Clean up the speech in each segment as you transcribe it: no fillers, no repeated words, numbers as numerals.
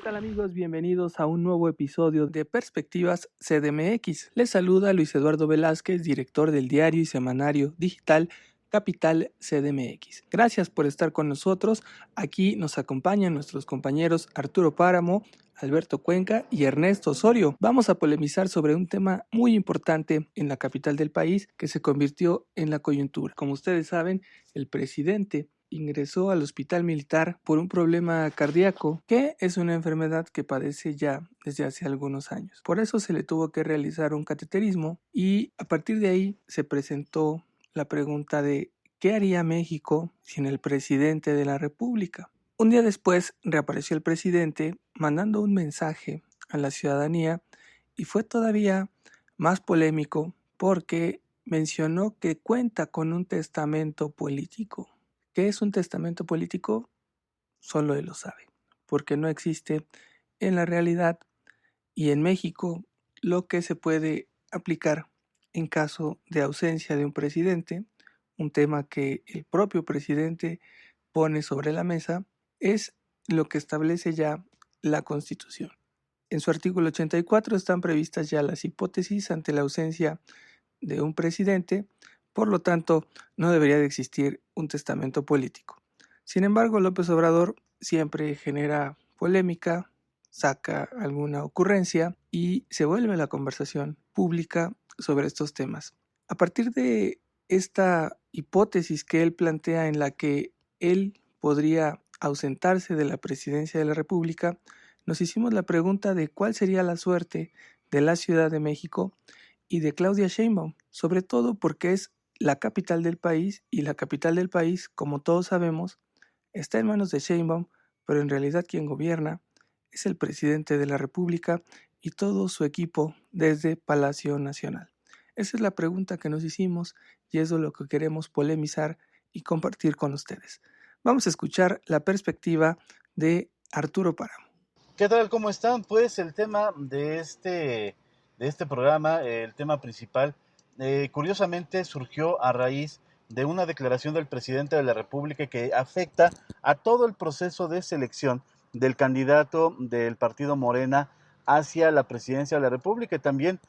tal amigos? Bienvenidos a un nuevo episodio de Perspectivas CDMX. Les saluda Luis Eduardo Velázquez, director del diario y semanario digital Capital CDMX. Gracias por estar con nosotros. Aquí nos acompañan nuestros compañeros Arturo Páramo, Alberto Cuenca y Ernesto Osorio. Vamos a polemizar sobre un tema muy importante en la capital del país que se convirtió en la coyuntura. Como ustedes saben, el presidente ingresó al hospital militar por un problema cardíaco, que es una enfermedad que padece ya desde hace algunos años. Por eso se le tuvo que realizar un cateterismo y a partir de ahí se presentó la pregunta de ¿qué haría México sin el presidente de la República? Un día después reapareció el presidente mandando un mensaje a la ciudadanía y fue todavía más polémico porque mencionó que cuenta con un testamento político. ¿Qué es un testamento político? Solo él lo sabe, porque no existe en la realidad y en México lo que se puede aplicar en caso de ausencia de un presidente, un tema que el propio presidente pone sobre la mesa, es lo que establece ya la Constitución. En su artículo 84 están previstas ya las hipótesis ante la ausencia de un presidente, por lo tanto no debería de existir un testamento político. Sin embargo, López Obrador siempre genera polémica, saca alguna ocurrencia y se vuelve la conversación pública sobre estos temas. A partir de esta hipótesis que él plantea en la que él podría ausentarse de la presidencia de la República, nos hicimos la pregunta de cuál sería la suerte de la Ciudad de México y de Claudia Sheinbaum, sobre todo porque es la capital del país y la capital del país, como todos sabemos, está en manos de Sheinbaum, pero en realidad quien gobierna es el presidente de la República y todo su equipo desde Palacio Nacional. Esa es la pregunta que nos hicimos y eso es lo que queremos polemizar y compartir con ustedes. Vamos a escuchar la perspectiva de Arturo Páramo. ¿Qué tal? ¿Cómo están? Pues el tema de este programa, el tema principal, curiosamente surgió a raíz de una declaración del presidente de la República que afecta a todo el proceso de selección del candidato del partido Morena hacia la presidencia de la República y también,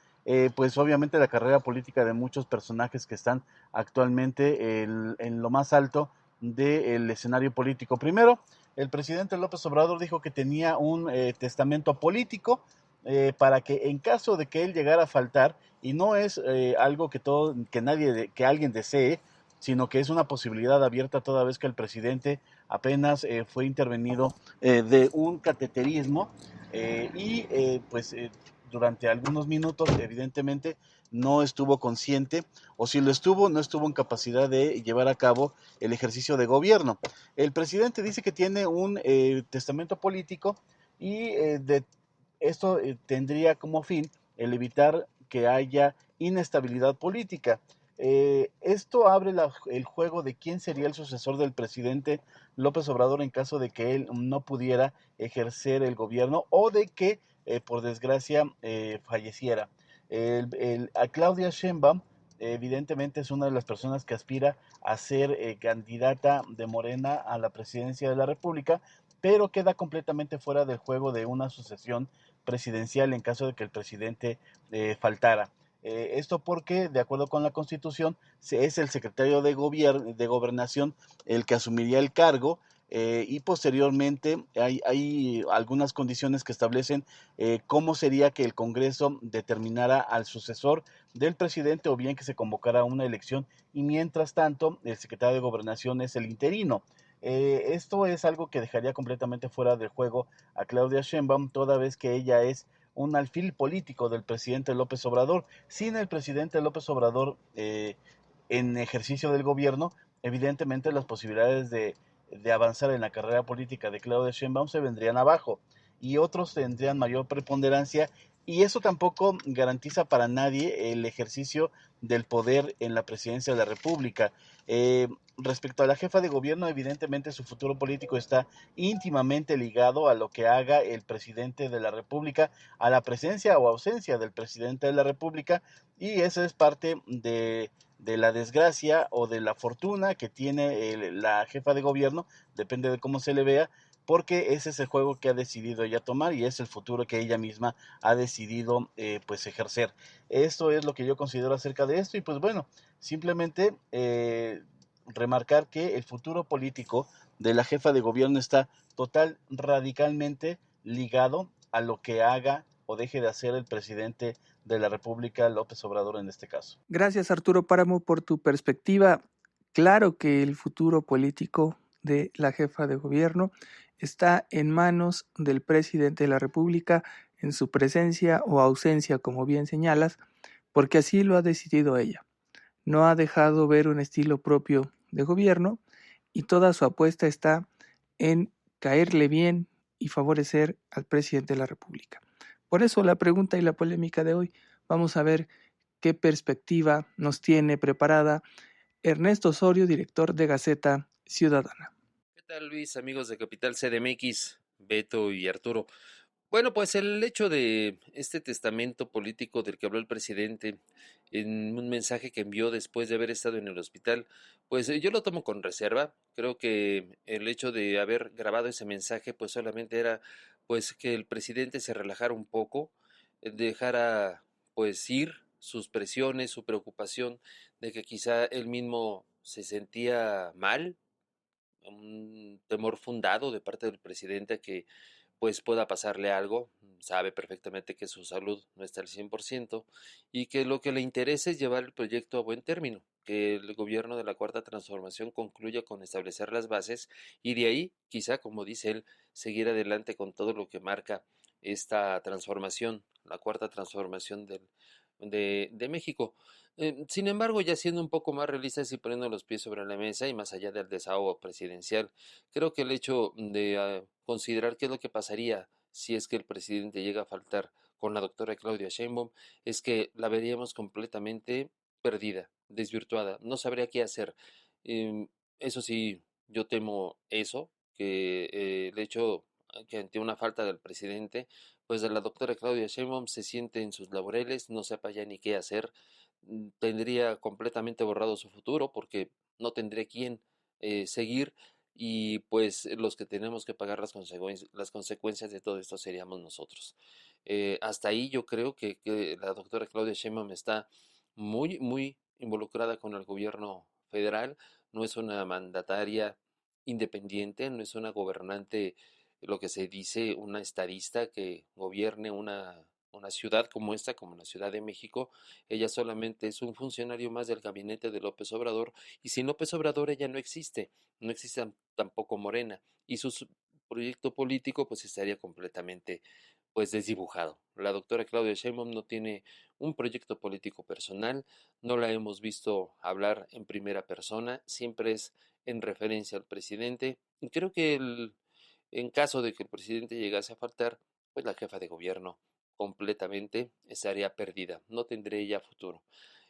pues obviamente la carrera política de muchos personajes que están actualmente en lo más alto del escenario político. Primero, el presidente López Obrador dijo que tenía un testamento político para que en caso de que él llegara a faltar, y no es algo que alguien desee, sino que es una posibilidad abierta toda vez que el presidente apenas fue intervenido de un cateterismo durante algunos minutos evidentemente no estuvo consciente, o si lo estuvo, no estuvo en capacidad de llevar a cabo el ejercicio de gobierno. El presidente dice que tiene un testamento político y esto tendría como fin el evitar que haya inestabilidad política. Esto abre el juego de quién sería el sucesor del presidente López Obrador en caso de que él no pudiera ejercer el gobierno o de que, por desgracia, falleciera. A Claudia Sheinbaum evidentemente es una de las personas que aspira a ser candidata de Morena a la presidencia de la República, pero queda completamente fuera del juego de una sucesión presidencial en caso de que el presidente faltara. Esto porque, de acuerdo con la Constitución, es el secretario de Gobernación el que asumiría el cargo y posteriormente hay algunas condiciones que establecen cómo sería que el Congreso determinara al sucesor del presidente o bien que se convocara una elección y mientras tanto el secretario de Gobernación es el interino. Esto es algo que dejaría completamente fuera del juego a Claudia Sheinbaum, toda vez que ella es un alfil político del presidente López Obrador. Sin el presidente López Obrador en ejercicio del gobierno, evidentemente las posibilidades de avanzar en la carrera política de Claudia Sheinbaum se vendrían abajo y otros tendrían mayor preponderancia y eso tampoco garantiza para nadie el ejercicio del poder en la presidencia de la República. Respecto a la jefa de gobierno, evidentemente su futuro político está íntimamente ligado a lo que haga el presidente de la República, a la presencia o ausencia del presidente de la República, y esa es parte de la desgracia o de la fortuna que tiene la jefa de gobierno, depende de cómo se le vea, porque ese es el juego que ha decidido ella tomar y es el futuro que ella misma ha decidido pues ejercer. Esto es lo que yo considero acerca de esto y pues bueno, simplemente remarcar que el futuro político de la jefa de gobierno está radicalmente ligado a lo que haga o deje de hacer el presidente de la República, López Obrador en este caso. Gracias, Arturo Páramo, por tu perspectiva. Claro que el futuro político de la jefa de gobierno está en manos del presidente de la República en su presencia o ausencia, como bien señalas, porque así lo ha decidido ella. No ha dejado ver un estilo propio de gobierno y toda su apuesta está en caerle bien y favorecer al presidente de la República. Por eso la pregunta y la polémica de hoy, vamos a ver qué perspectiva nos tiene preparada Ernesto Osorio, director de Gaceta Ciudadana. ¿Qué tal, Luis, amigos de Capital CDMX, Beto y Arturo? Bueno, pues el hecho de este testamento político del que habló el presidente en un mensaje que envió después de haber estado en el hospital, pues yo lo tomo con reserva. Creo que el hecho de haber grabado ese mensaje pues solamente era pues que el presidente se relajara un poco, dejara pues ir sus presiones, su preocupación de que quizá él mismo se sentía mal, un temor fundado de parte del presidente a que pues pueda pasarle algo, sabe perfectamente que su salud no está al 100% y que lo que le interesa es llevar el proyecto a buen término, que el gobierno de la Cuarta Transformación concluya con establecer las bases y de ahí, quizá, como dice él, seguir adelante con todo lo que marca esta transformación, la Cuarta Transformación de México. Sin embargo, ya siendo un poco más realistas y poniendo los pies sobre la mesa y más allá del desahogo presidencial, creo que el hecho de considerar qué es lo que pasaría si es que el presidente llega a faltar con la doctora Claudia Sheinbaum es que la veríamos completamente perdida, desvirtuada, no sabría qué hacer. Eso sí, yo temo eso, que el hecho que ante una falta del presidente, pues la doctora Claudia Sheinbaum se siente en sus laureles, no sepa ya ni qué hacer, tendría completamente borrado su futuro porque no tendría quién seguir y pues los que tenemos que pagar las consecuencias de todo esto seríamos nosotros. Hasta ahí yo creo que la doctora Claudia Sheinbaum está muy involucrada con el gobierno federal, no es una mandataria independiente, no es una gobernante, lo que se dice, una estadista que gobierne una ciudad como esta, como la Ciudad de México. Ella solamente es un funcionario más del gabinete de López Obrador y sin López Obrador ella no existe, no existe tampoco Morena y su proyecto político pues estaría completamente pues desdibujado. La doctora Claudia Sheinbaum no tiene un proyecto político personal, no la hemos visto hablar en primera persona, siempre es en referencia al presidente y creo que en caso de que el presidente llegase a faltar, pues la jefa de gobierno completamente estaría perdida, no tendría ya futuro.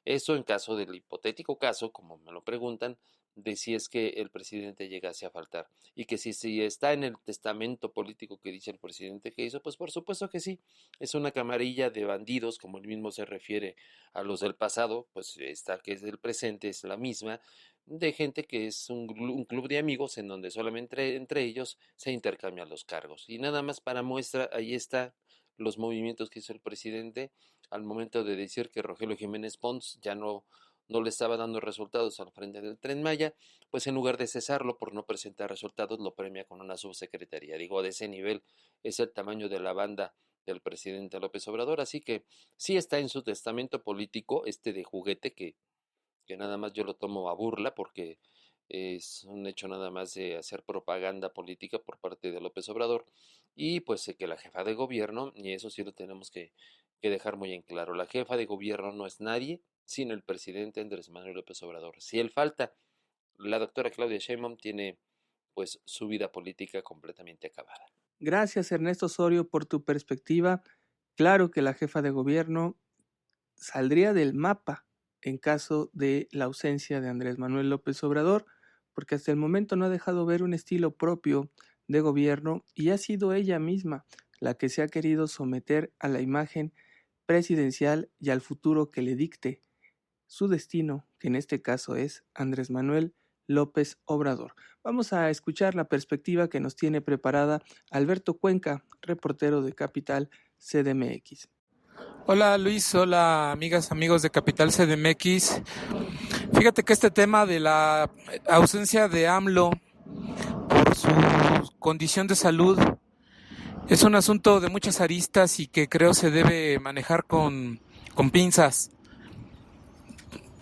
Eso en caso del hipotético caso, como me lo preguntan, de si es que el presidente llegase a faltar. Y que si está en el testamento político que dice el presidente que hizo, pues por supuesto que sí. Es una camarilla de bandidos, como él mismo se refiere a los del pasado, pues esta que es del presente es la misma, de gente que es un club de amigos en donde solamente entre ellos se intercambian los cargos. Y nada más para muestra, ahí está los movimientos que hizo el presidente al momento de decir que Rogelio Jiménez Pons ya no le estaba dando resultados al frente del Tren Maya, pues en lugar de cesarlo por no presentar resultados, lo premia con una subsecretaría. Digo, de ese nivel es el tamaño de la banda del presidente López Obrador, así que sí está en su testamento político este de juguete que nada más yo lo tomo a burla porque es un hecho nada más de hacer propaganda política por parte de López Obrador y pues que la jefa de gobierno, y eso sí lo tenemos que dejar muy en claro, la jefa de gobierno no es nadie sin el presidente Andrés Manuel López Obrador. Si él falta, la doctora Claudia Sheinbaum tiene pues su vida política completamente acabada. Gracias, Ernesto Osorio, por tu perspectiva. Claro que la jefa de gobierno saldría del mapa en caso de la ausencia de Andrés Manuel López Obrador, porque hasta el momento no ha dejado ver un estilo propio de gobierno y ha sido ella misma la que se ha querido someter a la imagen presidencial y al futuro que le dicte su destino, que en este caso es Andrés Manuel López Obrador. Vamos a escuchar la perspectiva que nos tiene preparada Alberto Cuenca, reportero de Capital CDMX. Hola Luis, hola amigas, amigos de Capital CDMX. Fíjate que este tema de la ausencia de AMLO por su condición de salud es un asunto de muchas aristas y que creo se debe manejar con pinzas.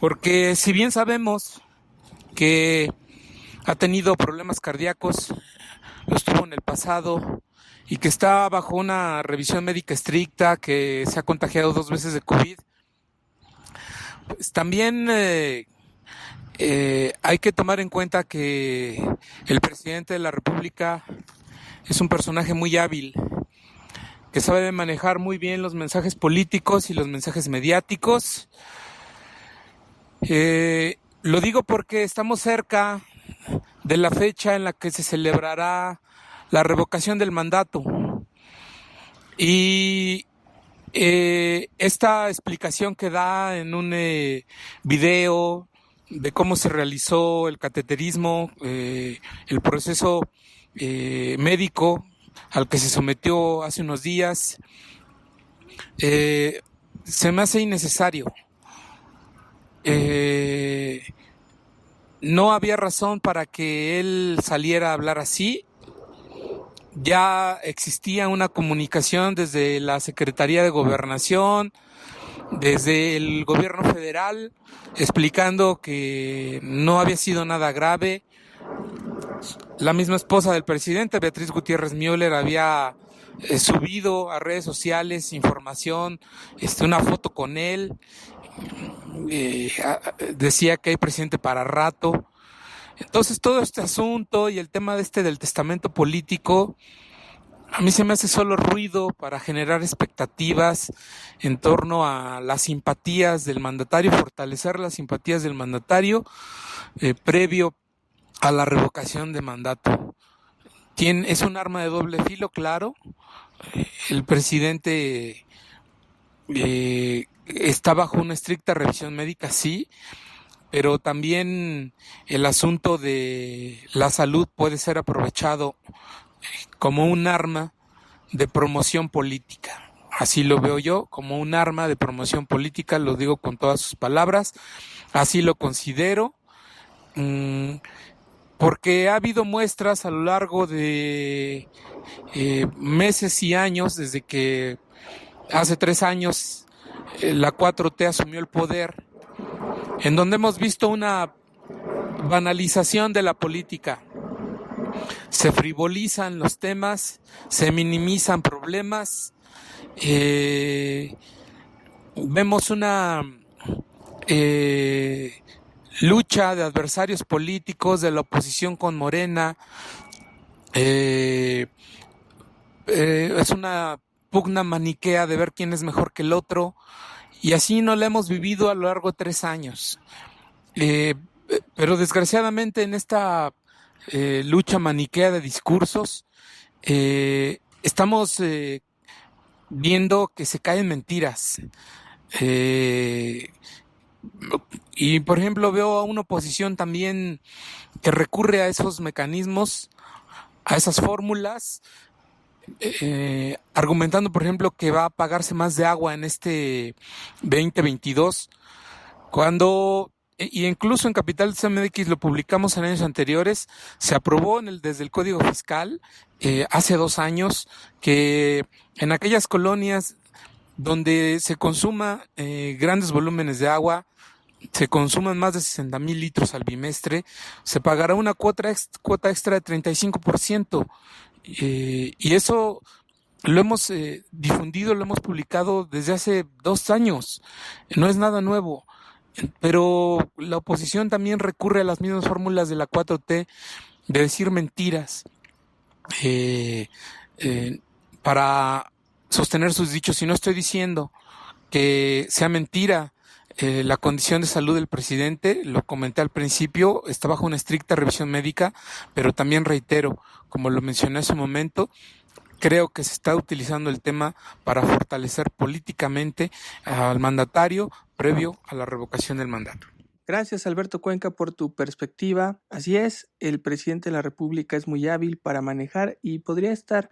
Porque si bien sabemos que ha tenido problemas cardíacos, los tuvo en el pasado y que está bajo una revisión médica estricta, que se ha contagiado 2 veces de COVID, pues también hay que tomar en cuenta que el presidente de la República es un personaje muy hábil, que sabe manejar muy bien los mensajes políticos y los mensajes mediáticos. Lo digo porque estamos cerca de la fecha en la que se celebrará la revocación del mandato. Y esta explicación que da en un video de cómo se realizó el cateterismo, el proceso médico al que se sometió hace unos días, se me hace innecesario. No había razón para que él saliera a hablar así. Ya existía una comunicación desde la Secretaría de Gobernación, desde el gobierno federal, explicando que no había sido nada grave. La misma esposa del presidente, Beatriz Gutiérrez Müller, había subido a redes sociales información, una foto con él. Decía que hay presidente para rato. Entonces todo este asunto y el tema del testamento político a mí se me hace solo ruido para generar expectativas en torno a las simpatías del mandatario, fortalecer las simpatías del mandatario previo a la revocación de mandato. Es un arma de doble filo, claro. El presidente está bajo una estricta revisión médica, sí, pero también el asunto de la salud puede ser aprovechado como un arma de promoción política. Así lo veo yo, como un arma de promoción política, lo digo con todas sus palabras, así lo considero, porque ha habido muestras a lo largo de meses y años, desde que hace 3 años la 4T asumió el poder, en donde hemos visto una banalización de la política. Se frivolizan los temas, se minimizan problemas, vemos una lucha de adversarios políticos de la oposición con Morena, es una pugna maniquea de ver quién es mejor que el otro, y así no la hemos vivido a lo largo de 3 años. Pero desgraciadamente en esta lucha maniquea de discursos estamos viendo que se caen mentiras. Y por ejemplo veo a una oposición también que recurre a esos mecanismos, a esas fórmulas, argumentando por ejemplo que va a pagarse más de agua en este 2022, cuando, y incluso en Capital CMX lo publicamos en años anteriores, se aprobó desde el Código Fiscal hace 2 años que en aquellas colonias donde se consuma grandes volúmenes de agua, se consuman más de 60,000 litros al bimestre, se pagará una cuota extra de 35%. Y eso lo hemos difundido, lo hemos publicado desde hace 2 años. No es nada nuevo. Pero la oposición también recurre a las mismas fórmulas de la 4T de decir mentiras para sostener sus dichos. Y no estoy diciendo que sea mentira la condición de salud del presidente, lo comenté al principio, está bajo una estricta revisión médica, pero también reitero, como lo mencioné hace un momento, creo que se está utilizando el tema para fortalecer políticamente al mandatario previo a la revocación del mandato. Gracias, Alberto Cuenca, por tu perspectiva. Así es, el presidente de la República es muy hábil para manejar y podría estar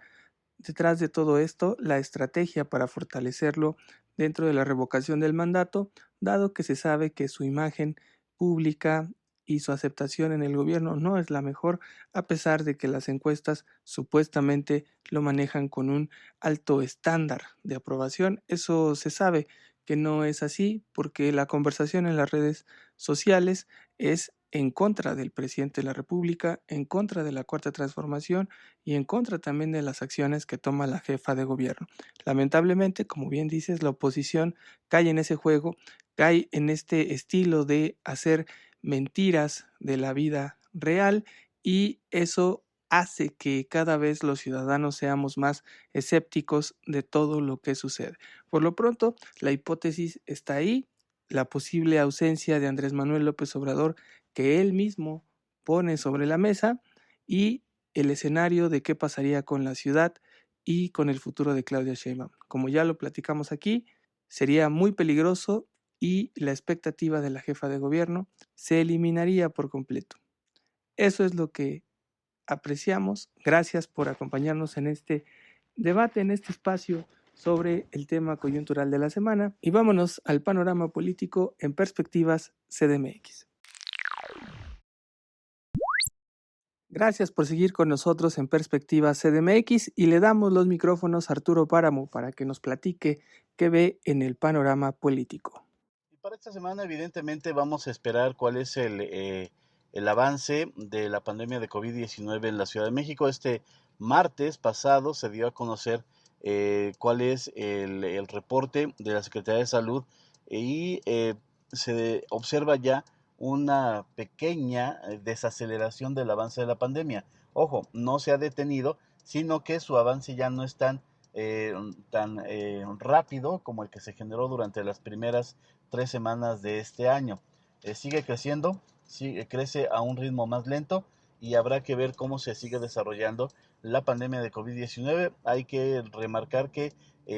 detrás de todo esto la estrategia para fortalecerlo dentro de la revocación del mandato, dado que se sabe que su imagen pública y su aceptación en el gobierno no es la mejor, a pesar de que las encuestas supuestamente lo manejan con un alto estándar de aprobación. Eso se sabe que no es así porque la conversación en las redes sociales es en contra del presidente de la República, en contra de la Cuarta Transformación y en contra también de las acciones que toma la jefa de gobierno. Lamentablemente, como bien dices, la oposición cae en ese juego, cae en este estilo de hacer mentiras de la vida real y eso hace que cada vez los ciudadanos seamos más escépticos de todo lo que sucede. Por lo pronto, la hipótesis está ahí, la posible ausencia de Andrés Manuel López Obrador que él mismo pone sobre la mesa y el escenario de qué pasaría con la ciudad y con el futuro de Claudia Sheinbaum. Como ya lo platicamos aquí, sería muy peligroso y la expectativa de la jefa de gobierno se eliminaría por completo. Eso es lo que apreciamos. Gracias por acompañarnos en este debate, en este espacio sobre el tema coyuntural de la semana. Y vámonos al panorama político en perspectivas CDMX. Gracias por seguir con nosotros en Perspectiva CDMX y le damos los micrófonos a Arturo Páramo para que nos platique qué ve en el panorama político. Y para esta semana, evidentemente, vamos a esperar cuál es el avance de la pandemia de COVID-19 en la Ciudad de México. Este martes pasado se dio a conocer cuál es el reporte de la Secretaría de Salud y se observa ya una pequeña desaceleración del avance de la pandemia. Ojo, no se ha detenido, sino que su avance ya no es tan rápido como el que se generó durante las primeras 3 semanas de este año. Sigue creciendo, crece a un ritmo más lento y habrá que ver cómo se sigue desarrollando la pandemia de COVID-19. Hay que remarcar que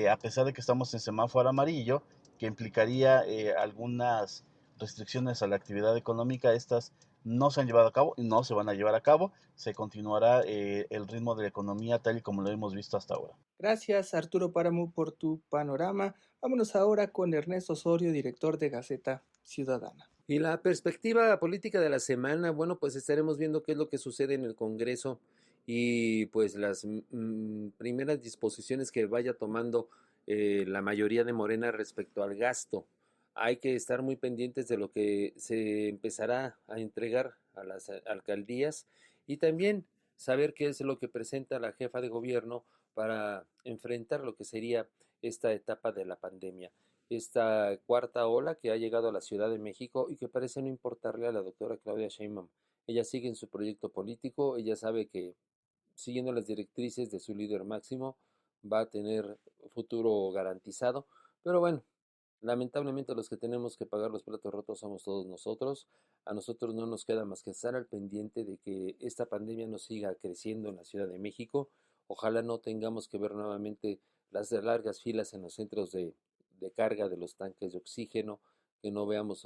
a pesar de que estamos en semáforo amarillo, que implicaría algunas restricciones a la actividad económica, estas no se han llevado a cabo y no se van a llevar a cabo. Se continuará el ritmo de la economía tal y como lo hemos visto hasta ahora. Gracias, Arturo Páramo, por tu panorama. Vámonos ahora con Ernesto Osorio, director de Gaceta Ciudadana. Y la perspectiva política de la semana, bueno, pues estaremos viendo qué es lo que sucede en el Congreso y pues las primeras disposiciones que vaya tomando la mayoría de Morena respecto al gasto. Hay que estar muy pendientes de lo que se empezará a entregar a las alcaldías y también saber qué es lo que presenta la jefa de gobierno para enfrentar lo que sería esta etapa de la pandemia, esta cuarta ola que ha llegado a la Ciudad de México y que parece no importarle a la doctora Claudia Sheinbaum. Ella sigue en su proyecto político, ella sabe que siguiendo las directrices de su líder máximo va a tener futuro garantizado, pero bueno, lamentablemente los que tenemos que pagar los platos rotos somos todos nosotros. A nosotros no nos queda más que estar al pendiente de que esta pandemia no siga creciendo en la Ciudad de México. Ojalá no tengamos que ver nuevamente las largas filas en los centros de carga de los tanques de oxígeno, que no veamos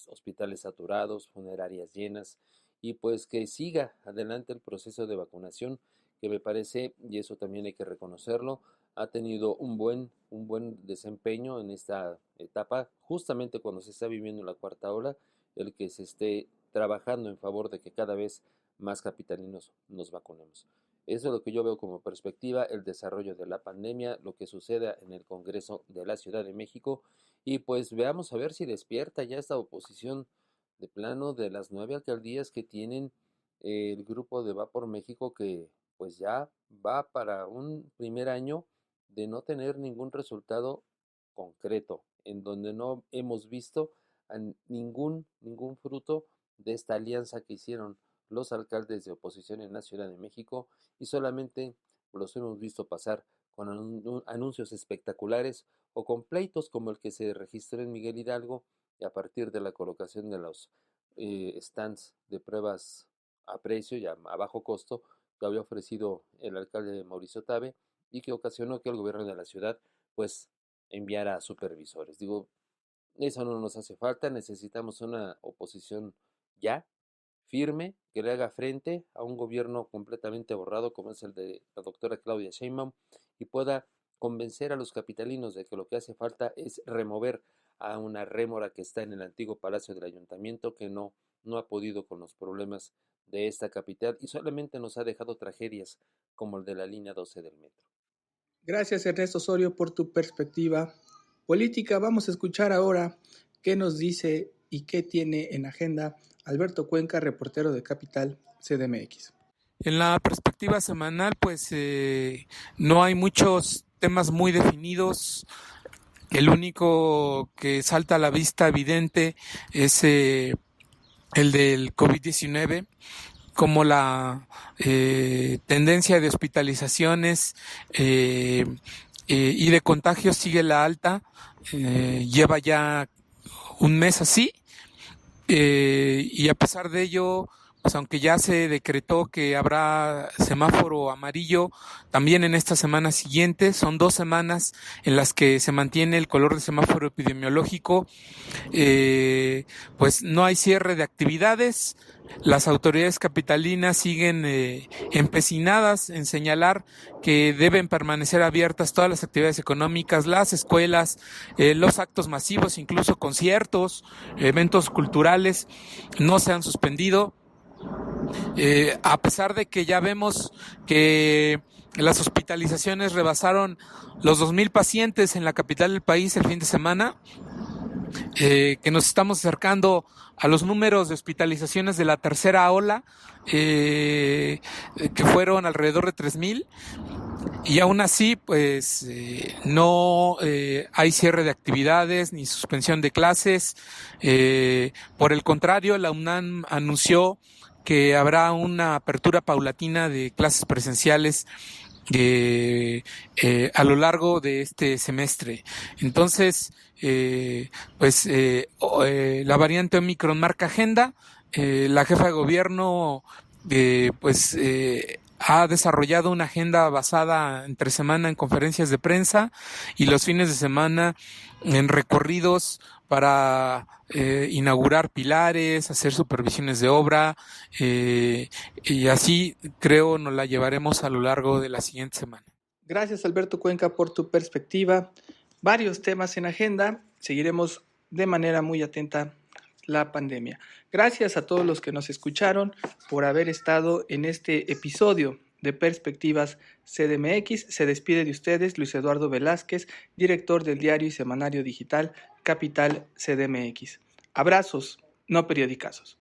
hospitales saturados, funerarias llenas y pues que siga adelante el proceso de vacunación que me parece, y eso también hay que reconocerlo, ha tenido un buen desempeño en esta etapa, justamente cuando se está viviendo la cuarta ola, el que se esté trabajando en favor de que cada vez más capitalinos nos vacunemos. Eso es lo que yo veo como perspectiva, el desarrollo de la pandemia, lo que suceda en el Congreso de la Ciudad de México y pues veamos a ver si despierta ya esta oposición de plano de las 9 alcaldías que tienen el grupo de Va por México que pues ya va para un primer año de no tener ningún resultado concreto, en donde no hemos visto ningún fruto de esta alianza que hicieron los alcaldes de oposición en la Ciudad de México y solamente los hemos visto pasar con anuncios espectaculares o con pleitos como el que se registró en Miguel Hidalgo y a partir de la colocación de los stands de pruebas a precio y a bajo costo que había ofrecido el alcalde Mauricio Tabe y que ocasionó que el gobierno de la ciudad pues enviara a supervisores. Digo, Eso no nos hace falta, necesitamos una oposición ya, firme, que le haga frente a un gobierno completamente borrado como es el de la doctora Claudia Sheinbaum y pueda convencer a los capitalinos de que lo que hace falta es remover a una rémora que está en el antiguo Palacio del Ayuntamiento que no ha podido con los problemas de esta capital y solamente nos ha dejado tragedias como el de la línea 12 del metro. Gracias Ernesto Osorio por tu perspectiva política. Vamos a escuchar ahora qué nos dice y qué tiene en agenda Alberto Cuenca, reportero de Capital CDMX. En la perspectiva semanal, pues no hay muchos temas muy definidos. El único que salta a la vista evidente es el del COVID-19, como la tendencia de hospitalizaciones y de contagios sigue la alta, lleva ya un mes así, y a pesar de ello, pues aunque ya se decretó que habrá semáforo amarillo también en esta semana siguiente, son 2 semanas en las que se mantiene el color de semáforo epidemiológico, pues no hay cierre de actividades. Las autoridades capitalinas siguen empecinadas en señalar que deben permanecer abiertas todas las actividades económicas, las escuelas, los actos masivos, incluso conciertos, eventos culturales, no se han suspendido. A pesar de que ya vemos que las hospitalizaciones rebasaron los 2,000 pacientes en la capital del país el fin de semana, que nos estamos acercando a los números de hospitalizaciones de la tercera ola, que fueron alrededor de 3,000, y aún así pues no hay cierre de actividades ni suspensión de clases. Por el contrario, la UNAM anunció que habrá una apertura paulatina de clases presenciales a lo largo de este semestre. Entonces, la variante Omicron marca agenda. La jefa de gobierno ha desarrollado una agenda basada entre semana en conferencias de prensa y los fines de semana en recorridos para inaugurar pilares, hacer supervisiones de obra, y así creo nos la llevaremos a lo largo de la siguiente semana. Gracias Alberto Cuenca por tu perspectiva. Varios temas en agenda. Seguiremos de manera muy atenta la pandemia. Gracias a todos los que nos escucharon por haber estado en este episodio de Perspectivas CDMX. Se despide de ustedes Luis Eduardo Velázquez, director del diario y semanario digital Capital CDMX. Abrazos, no periodicazos.